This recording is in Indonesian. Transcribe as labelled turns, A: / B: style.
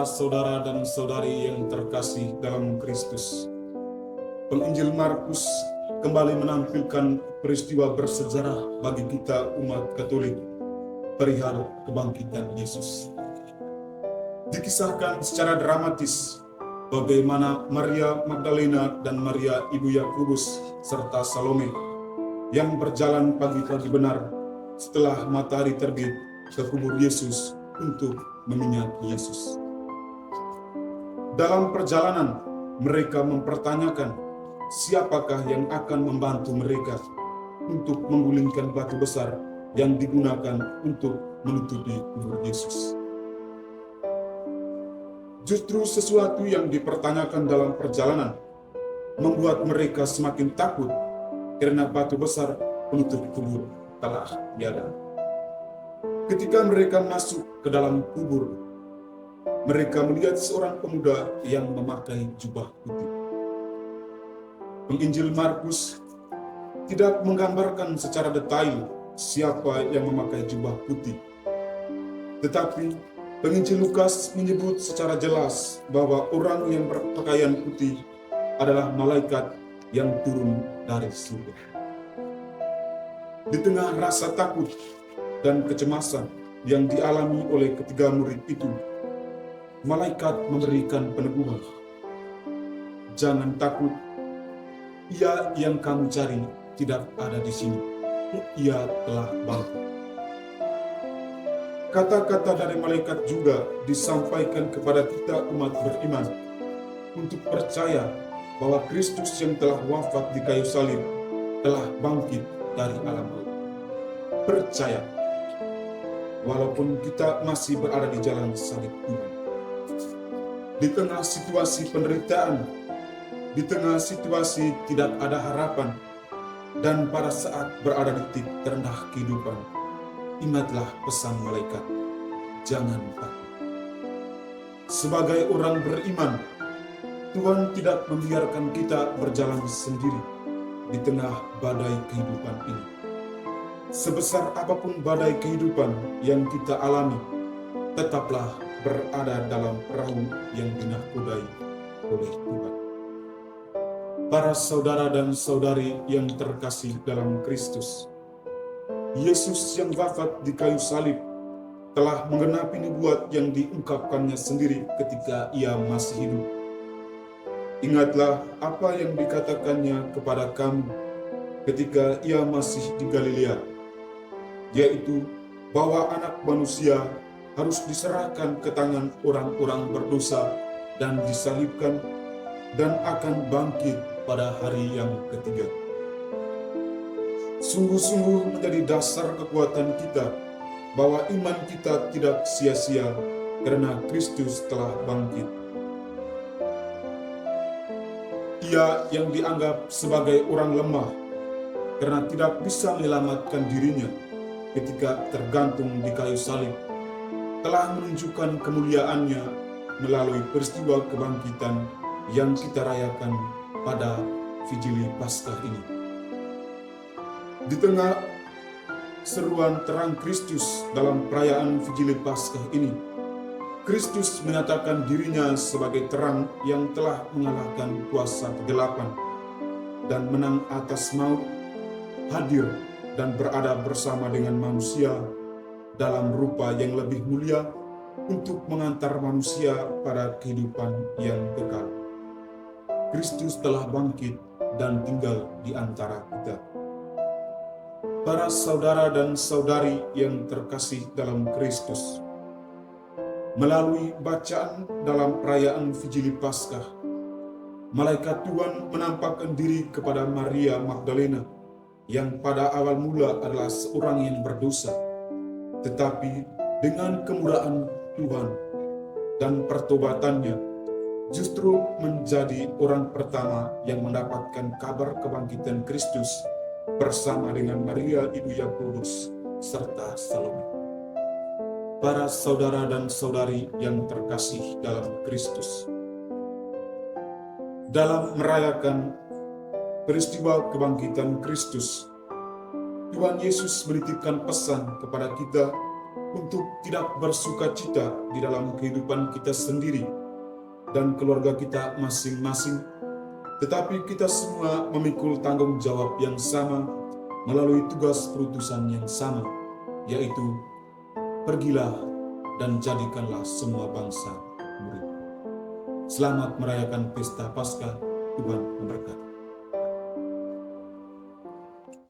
A: Para saudara dan saudari yang terkasih dalam Kristus, Penginjil Markus kembali menampilkan peristiwa bersejarah bagi kita umat Katolik perihal kebangkitan Yesus. Dikisahkan secara dramatis bagaimana Maria Magdalena dan Maria Ibu Yakobus serta Salome yang berjalan pagi-pagi benar setelah matahari terbit ke kubur Yesus untuk meminyak Yesus. Dalam perjalanan, mereka mempertanyakan siapakah yang akan membantu mereka untuk menggulingkan batu besar yang digunakan untuk menutupi kubur Yesus. Justru sesuatu yang dipertanyakan dalam perjalanan membuat mereka semakin takut karena batu besar penutup kubur telah tiada. Ketika mereka masuk ke dalam kubur, mereka melihat seorang pemuda yang memakai jubah putih. Penginjil Markus tidak menggambarkan secara detail siapa yang memakai jubah putih. Tetapi Penginjil Lukas menyebut secara jelas bahwa orang yang berpakaian putih adalah malaikat yang turun dari surga. Di tengah rasa takut dan kecemasan yang dialami oleh ketiga murid itu, malaikat memberikan peneguhan. Jangan takut, Ia yang kamu cari tidak ada di sini. Ia telah bangkit. Kata-kata dari malaikat juga disampaikan kepada kita umat beriman untuk percaya bahwa Kristus yang telah wafat di kayu salib telah bangkit dari alam maut. Percaya, walaupun kita masih berada di jalan salib Tuhan. Di tengah situasi penderitaan, di tengah situasi tidak ada harapan, dan pada saat berada di titik terendah kehidupan, ingatlah pesan malaikat, jangan takut. Sebagai orang beriman, Tuhan tidak membiarkan kita berjalan sendiri di tengah badai kehidupan ini. Sebesar apapun badai kehidupan yang kita alami, tetaplah berada dalam perahu yang dinahkodai oleh Tuhan. Para saudara dan saudari yang terkasih dalam Kristus, Yesus yang wafat di kayu salib telah menggenapi nubuat yang diungkapkannya sendiri ketika Ia masih hidup. Ingatlah apa yang dikatakannya kepada kamu ketika Ia masih di Galilea, yaitu bahwa Anak Manusia harus diserahkan ke tangan orang-orang berdosa dan disalibkan dan akan bangkit pada hari yang ketiga. Sungguh-sungguh menjadi dasar kekuatan kita bahwa iman kita tidak sia-sia karena Kristus telah bangkit. Ia yang dianggap sebagai orang lemah karena tidak bisa menyelamatkan dirinya ketika tergantung di kayu salib, telah menunjukkan kemuliaannya melalui peristiwa kebangkitan yang kita rayakan pada Vigili Paskah ini. Di tengah seruan terang Kristus dalam perayaan Vigili Paskah ini, Kristus menyatakan dirinya sebagai terang yang telah mengalahkan kuasa kegelapan dan menang atas maut, hadir dan berada bersama dengan manusia dalam rupa yang lebih mulia untuk mengantar manusia pada kehidupan yang kekal. Kristus telah bangkit dan tinggal di antara kita. Para saudara dan saudari yang terkasih dalam Kristus, melalui bacaan dalam perayaan Vigili Paskah, malaikat Tuhan menampakkan diri kepada Maria Magdalena yang pada awal mula adalah seorang yang berdosa, tetapi dengan kemurahan Tuhan dan pertobatannya justru menjadi orang pertama yang mendapatkan kabar kebangkitan Kristus bersama dengan Maria Ibu Yakobus serta Salome. Para saudara dan saudari yang terkasih dalam Kristus, dalam merayakan peristiwa kebangkitan Kristus, Tuhan Yesus menitipkan pesan kepada kita untuk tidak bersuka cita di dalam kehidupan kita sendiri dan keluarga kita masing-masing, tetapi kita semua memikul tanggung jawab yang sama melalui tugas perutusan yang sama, yaitu pergilah dan jadikanlah semua bangsa murid. Selamat merayakan pesta Paskah. Tuhan memberkati.